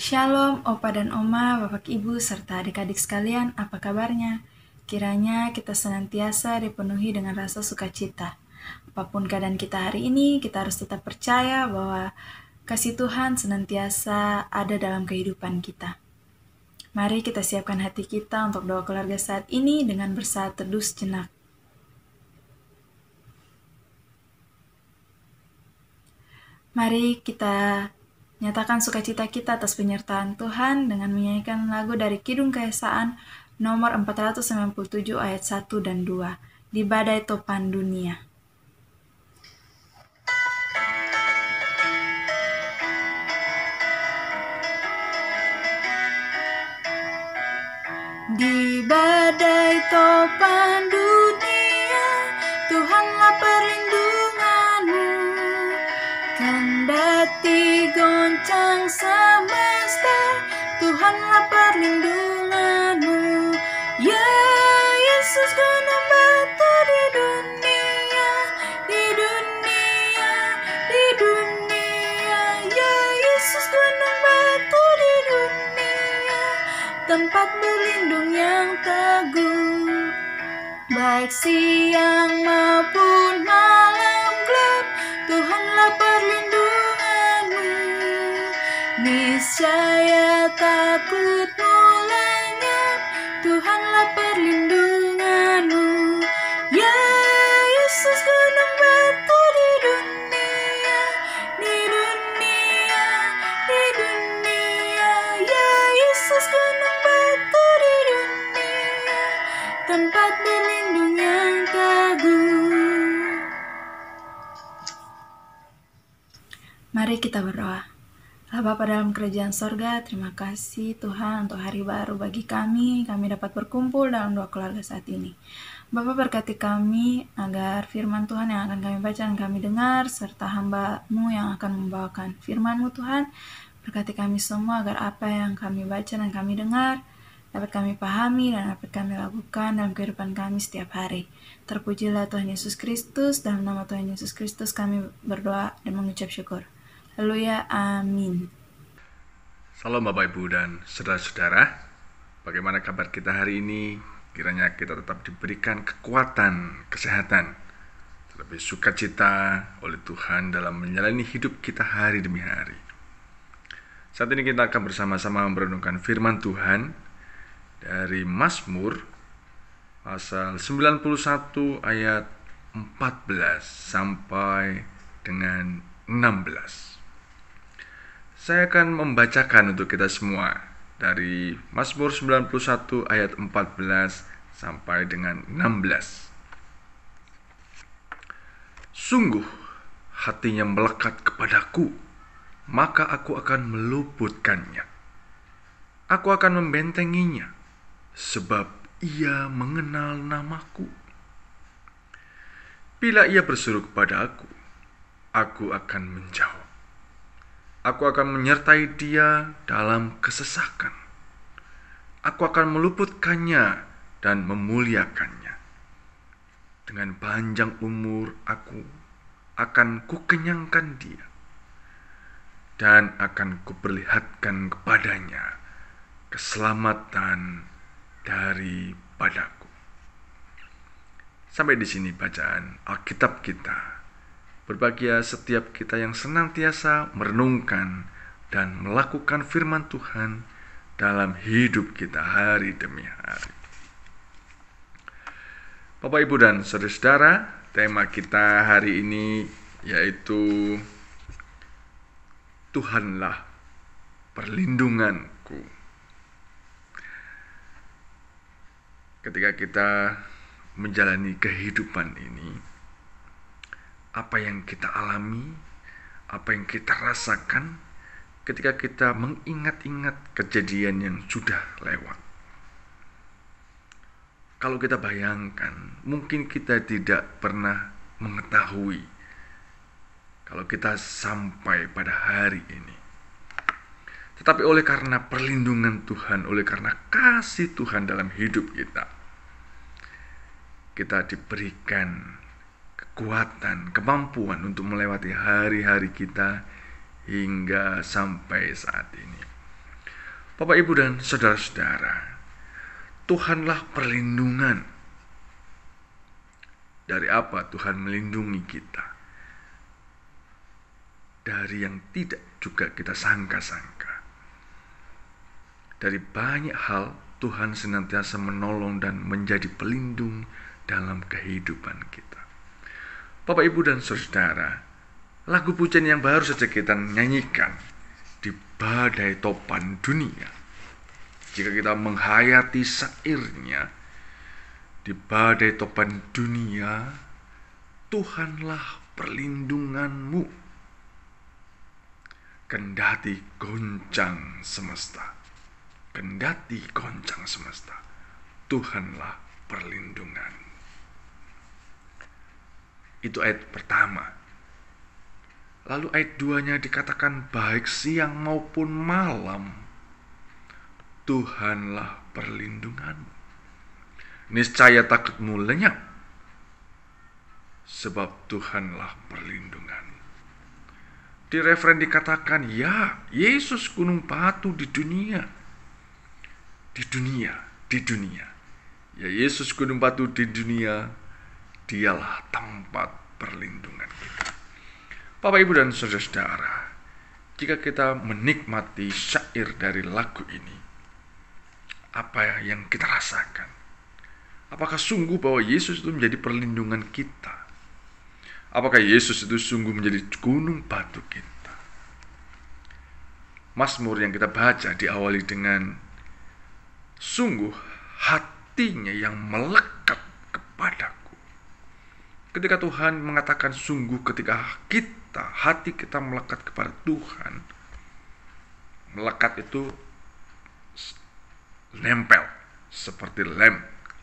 Shalom Opa dan Oma, Bapak Ibu, serta adik-adik sekalian, apa kabarnya? Kiranya kita senantiasa dipenuhi dengan rasa sukacita. Apapun keadaan kita hari ini, kita harus tetap percaya bahwa kasih Tuhan senantiasa ada dalam kehidupan kita. Mari kita siapkan hati kita untuk doa keluarga saat ini dengan bersaat teduh sejenak. Mari kita nyatakan sukacita kita atas penyertaan Tuhan dengan menyanyikan lagu dari Kidung Keesaan nomor 497 ayat 1 dan 2, Di Badai Topan Dunia. Di badai topan dunia, Tuhanlah perlindunganmu. Kendati goncang semesta, Tuhanlah perlindunganmu. Ya Yesus, gunung batu di dunia, di dunia, di dunia. Ya Yesus, gunung batu di dunia, tempat berlindung yang teguh. Baik siang maupun malam gelap, Tuhanlah perlindunganmu. Niscaya takutmu lenyap, Tuhanlah perlindunganmu. Ya Yesus, gunung batu di dunia, di dunia, di dunia. Ya Yesus, gunung batu di dunia, tempat berlindung yang teguh. Mari kita berdoa. Bapa dalam kerajaan sorga, terima kasih Tuhan untuk hari baru bagi kami dapat berkumpul dalam doa keluarga saat ini. Bapa, berkati kami agar firman Tuhan yang akan kami baca dan kami dengar, serta hamba-Mu yang akan membawakan firman-Mu Tuhan, berkati kami semua agar apa yang kami baca dan kami dengar dapat kami pahami dan dapat kami lakukan dalam kehidupan kami setiap hari. Terpujilah Tuhan Yesus Kristus, dalam nama Tuhan Yesus Kristus kami berdoa dan mengucap syukur. Haleluya, amin. Salam Bapak Ibu dan saudara-saudara. Bagaimana kabar kita hari ini? Kiranya kita tetap diberikan kekuatan, kesehatan, terlebih sukacita oleh Tuhan dalam menjalani hidup kita hari demi hari. Saat ini kita akan bersama-sama merenungkan firman Tuhan dari Mazmur pasal 91 ayat 14 sampai dengan 16. Saya akan membacakan untuk kita semua dari Mazmur 91 ayat 14 sampai dengan 16. Sungguh hatinya melekat kepadaku, maka aku akan meluputkannya. Aku akan membentenginya, sebab ia mengenal namaku. Bila ia berseru kepada aku akan menjawab. Aku akan menyertai dia dalam kesesakan. Aku akan meluputkannya dan memuliakannya. Dengan panjang umur aku akan kukenyangkan dia, dan akan kuperlihatkan kepadanya keselamatan daripadaku. Sampai di sini bacaan Alkitab kita. Berbahagia setiap kita yang senantiasa merenungkan dan melakukan firman Tuhan dalam hidup kita hari demi hari. Bapak, Ibu, dan saudara-saudara, tema kita hari ini yaitu Tuhanlah perlindunganku. Ketika kita menjalani kehidupan ini, apa yang kita alami, apa yang kita rasakan ketika kita mengingat-ingat kejadian yang sudah lewat. Kalau kita bayangkan, mungkin kita tidak pernah mengetahui kalau kita sampai pada hari ini. Tetapi oleh karena perlindungan Tuhan, oleh karena kasih Tuhan dalam hidup kita diberikan kekuatan, kemampuan untuk melewati hari-hari kita hingga sampai saat ini. Bapak, Ibu, dan saudara-saudara, Tuhanlah perlindungan. Dari apa Tuhan melindungi kita? Dari yang tidak juga kita sangka-sangka. Dari banyak hal Tuhan senantiasa menolong dan menjadi pelindung dalam kehidupan kita. Bapak, Ibu, dan saudara, lagu pujian yang baru saja kita nyanyikan, di badai topan dunia. Jika kita menghayati syairnya, di badai topan dunia, Tuhanlah perlindunganmu. Kendati goncang semesta, kendati goncang semesta, Tuhanlah perlindungan. Itu ayat pertama. Lalu ayat 2-nya dikatakan baik siang maupun malam, Tuhanlah perlindunganmu. Niscaya takutmu lenyap, sebab Tuhanlah perlindunganmu. Di referen dikatakan, ya, Yesus gunung batu di dunia. Di dunia. Ya, Yesus gunung batu di dunia, dialah tempat perlindungan kita. Bapak, Ibu, dan saudara-saudara, jika kita menikmati syair dari lagu ini, apa yang kita rasakan? Apakah sungguh bahwa Yesus itu menjadi perlindungan kita? Apakah Yesus itu sungguh menjadi gunung batu kita? Mazmur yang kita baca diawali dengan, sungguh hatinya yang melekat kepadaku. Ketika Tuhan mengatakan sungguh, ketika hati kita melekat kepada Tuhan, melekat itu nempel seperti lem.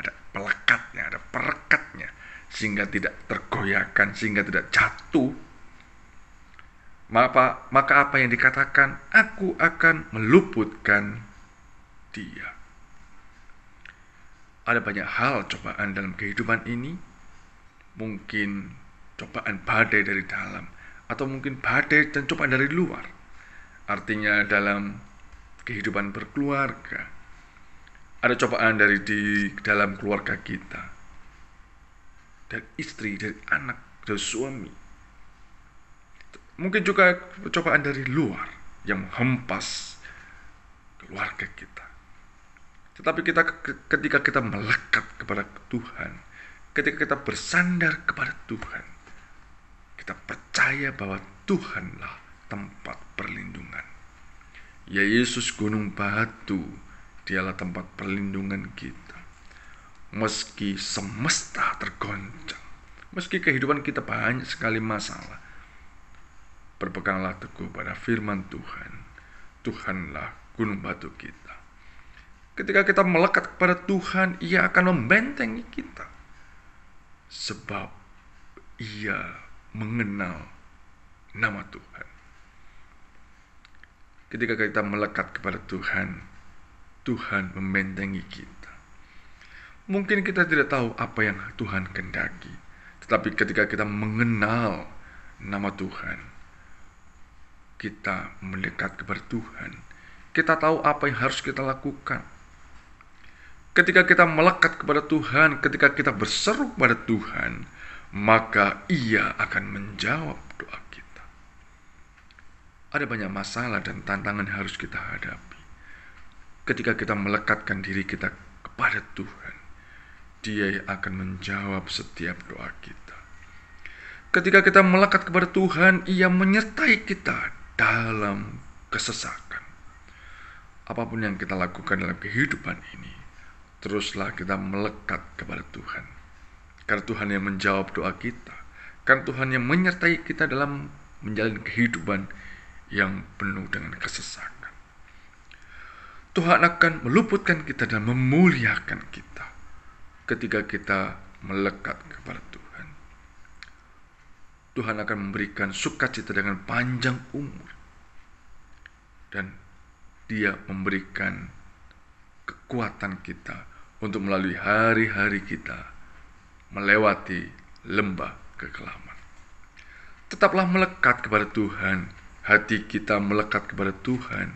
Ada pelekatnya, ada perekatnya, sehingga tidak tergoyahkan, sehingga tidak jatuh. Maka apa yang dikatakan, aku akan meluputkan dia. Ada banyak hal cobaan dalam kehidupan ini. Mungkin cobaan badai dari dalam, atau mungkin badai dan cobaan dari luar. Artinya dalam kehidupan berkeluarga, ada cobaan dari di dalam keluarga kita, dari istri, dari anak, dari suami. Mungkin juga cobaan dari luar yang menghempas keluarga kita. Tetapi ketika kita melekat kepada Tuhan, ketika kita bersandar kepada Tuhan, kita percaya bahwa Tuhanlah tempat perlindungan. Ya, Yesus gunung batu, dialah tempat perlindungan kita. Meski semesta tergoncang, meski kehidupan kita banyak sekali masalah, berpeganglah teguh pada firman Tuhan. Tuhanlah gunung batu kita. Ketika kita melekat kepada Tuhan, Ia akan membentengi kita, sebab Ia mengenal nama Tuhan. Ketika kita melekat kepada Tuhan, Tuhan membentengi kita. Mungkin kita tidak tahu apa yang Tuhan kehendaki, tetapi ketika kita mengenal nama Tuhan, kita mendekat kepada Tuhan, kita tahu apa yang harus kita lakukan. Ketika kita melekat kepada Tuhan, ketika kita berseru kepada Tuhan, maka Ia akan menjawab doa kita. Ada banyak masalah dan tantangan yang harus kita hadapi. Ketika kita melekatkan diri kita kepada Tuhan, Dia akan menjawab setiap doa kita. Ketika kita melekat kepada Tuhan, Ia menyertai kita dalam kesesakan. Apapun yang kita lakukan dalam kehidupan ini, teruslah kita melekat kepada Tuhan. Karena Tuhan yang menjawab doa kita. Karena Tuhan yang menyertai kita dalam menjalani kehidupan yang penuh dengan kesesakan. Tuhan akan meluputkan kita dan memuliakan kita ketika kita melekat kepada Tuhan. Tuhan akan memberikan sukacita dengan panjang umur, dan Dia memberikan kekuatan kita untuk melalui hari-hari kita melewati lembah kekelaman. Tetaplah melekat kepada Tuhan, hati kita melekat kepada Tuhan,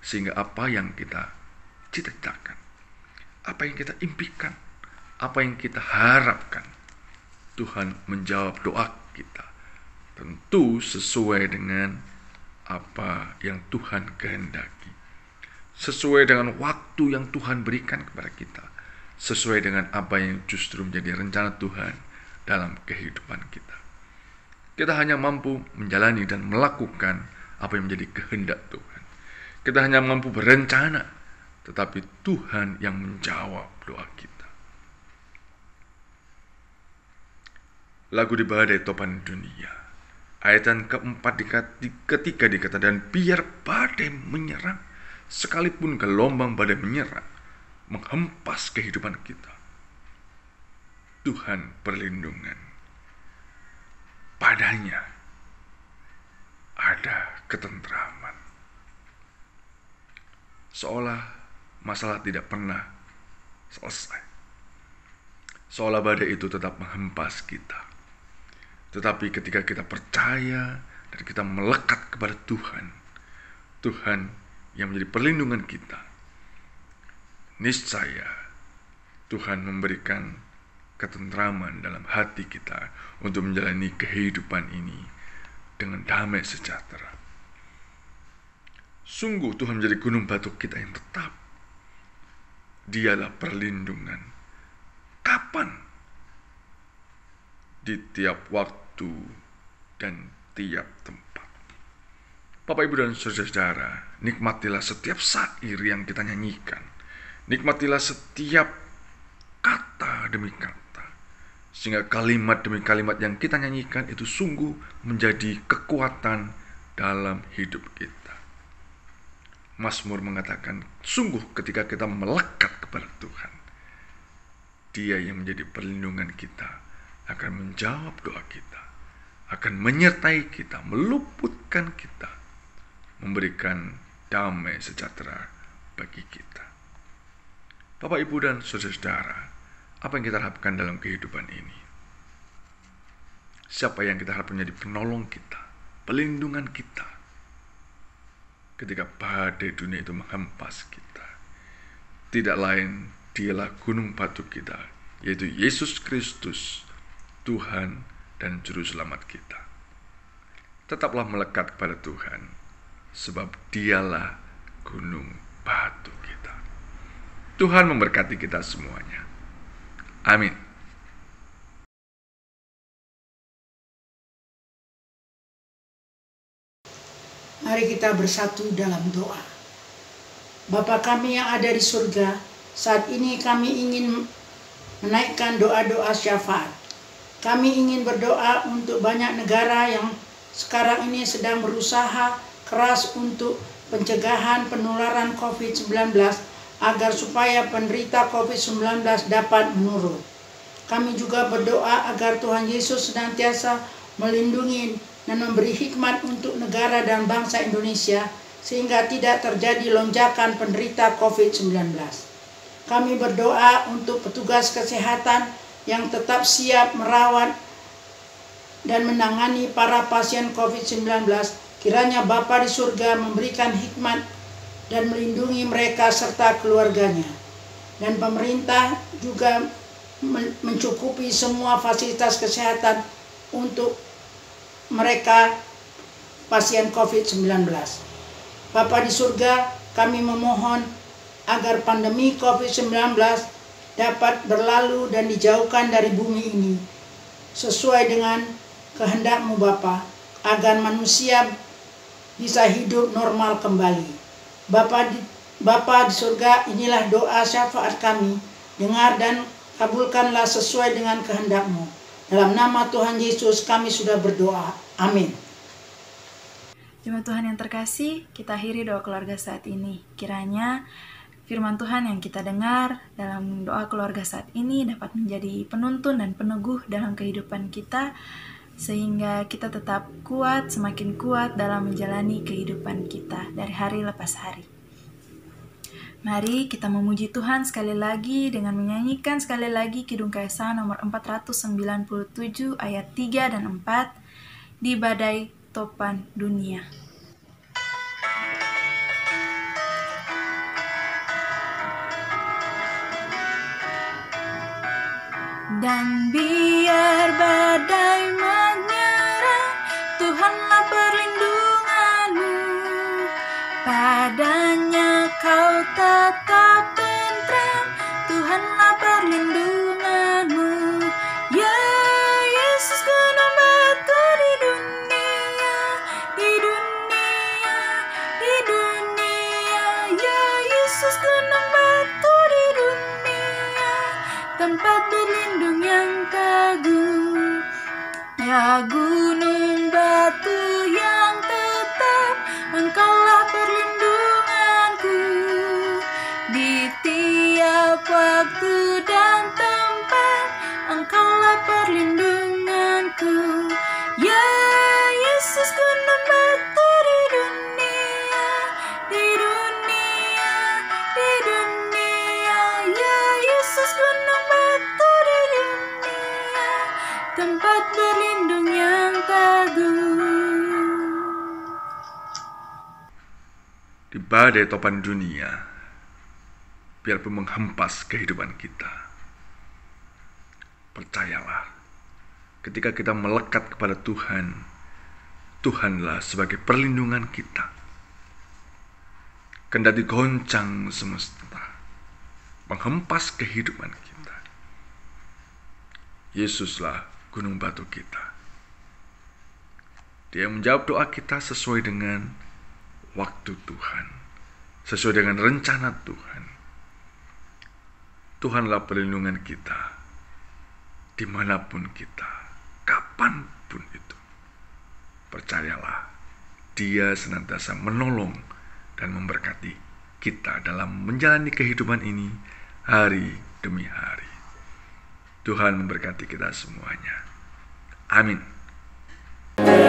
sehingga apa yang kita cita-citakan, apa yang kita impikan, apa yang kita harapkan, Tuhan menjawab doa kita, tentu sesuai dengan apa yang Tuhan kehendaki, sesuai dengan waktu yang Tuhan berikan kepada kita, sesuai dengan apa yang justru menjadi rencana Tuhan dalam kehidupan kita. Kita hanya mampu menjalani dan melakukan apa yang menjadi kehendak Tuhan. Kita hanya mampu berencana, tetapi Tuhan yang menjawab doa kita. Lagu di badai topan dunia, ayat yang keempat ketiga dikata, dan biar badai menyerang, sekalipun gelombang badai menyerang, menghempas kehidupan kita, Tuhan perlindungan. Padanya ada ketentraman. Seolah masalah tidak pernah selesai. Seolah badai itu tetap menghempas kita. Tetapi ketika kita percaya dan kita melekat kepada Tuhan, Tuhan yang menjadi perlindungan kita, niscaya Tuhan memberikan ketentraman dalam hati kita untuk menjalani kehidupan ini dengan damai sejahtera. Sungguh Tuhan menjadi gunung batu kita yang tetap. Dialah perlindungan. Kapan? Di tiap waktu dan tiap tempat. Bapak, Ibu, dan saudara-saudara, nikmatilah setiap syair yang kita nyanyikan. Nikmatilah setiap kata demi kata, sehingga kalimat demi kalimat yang kita nyanyikan itu sungguh menjadi kekuatan dalam hidup kita. Mazmur mengatakan, sungguh ketika kita melekat kepada Tuhan, Dia yang menjadi perlindungan kita akan menjawab doa kita, akan menyertai kita, meluputkan kita, memberikan damai sejahtera bagi kita. Bapak, Ibu, dan saudara-saudara, apa yang kita harapkan dalam kehidupan ini? Siapa yang kita harap menjadi penolong kita, pelindungan kita ketika badai dunia itu menghempas kita? Tidak lain, Dialah gunung batu kita, yaitu Yesus Kristus, Tuhan dan Juru Selamat kita. Tetaplah melekat kepada Tuhan, sebab Dialah gunung batu kita. Tuhan memberkati kita semuanya. Amin. Mari kita bersatu dalam doa. Bapa kami yang ada di surga, saat ini kami ingin menaikkan doa-doa syafaat. Kami ingin berdoa untuk banyak negara yang sekarang ini sedang berusaha keras untuk pencegahan penularan COVID-19 agar supaya penderita COVID-19 dapat menurun. Kami juga berdoa agar Tuhan Yesus senantiasa melindungi dan memberi hikmat untuk negara dan bangsa Indonesia sehingga tidak terjadi lonjakan penderita COVID-19. Kami berdoa untuk petugas kesehatan yang tetap siap merawat dan menangani para pasien COVID-19. Kiranya Bapa di surga memberikan hikmat dan melindungi mereka serta keluarganya. Dan pemerintah juga mencukupi semua fasilitas kesehatan untuk mereka pasien COVID-19. Bapa di surga, kami memohon agar pandemi COVID-19 dapat berlalu dan dijauhkan dari bumi ini sesuai dengan kehendak-Mu Bapa, agar manusia bisa hidup normal kembali. Bapa di surga, inilah doa syafaat kami. Dengar dan kabulkanlah sesuai dengan kehendak-Mu. Dalam nama Tuhan Yesus kami sudah berdoa. Amin. Jemaat Tuhan yang terkasih, kita akhiri doa keluarga saat ini. Kiranya firman Tuhan yang kita dengar dalam doa keluarga saat ini dapat menjadi penuntun dan peneguh dalam kehidupan kita, sehingga kita tetap kuat, semakin kuat dalam menjalani kehidupan kita dari hari lepas hari. Mari kita memuji Tuhan sekali lagi dengan menyanyikan sekali lagi Kidung Keesahan nomor 497 ayat 3 dan 4, di badai topan dunia. Dan biar badai menyerang, Tuhanlah perlindunganmu. Padanya kau tetap tentram, Tuhanlah perlindunganmu. Ya Yesus, gunung batu di dunia, di dunia, di dunia. Ya Yesus, gunung batu di dunia, tempat berlindung yang teguh. Ya gunung batu yang tetap, Engkaulah perlindunganku. Di tiap waktu dan tempat, Engkaulah perlindunganku. Ya Yesus, gunung batu di dunia, di dunia, di dunia. Ya Yesus, gunung batu di dunia, tempat berlindung yang teguh. Di badai topan dunia, biarpun menghempas kehidupan kita, percayalah, ketika kita melekat kepada Tuhan, Tuhanlah sebagai perlindungan kita. Kendati goncang semesta, menghempas kehidupan kita, Yesuslah gunung batu kita. Dia menjawab doa kita sesuai dengan waktu Tuhan, sesuai dengan rencana Tuhan. Tuhanlah perlindungan kita, dimanapun kita, kapanpun itu. Percayalah, Dia senantiasa menolong dan memberkati kita dalam menjalani kehidupan ini hari demi hari. Tuhan memberkati kita semuanya. Amin. Go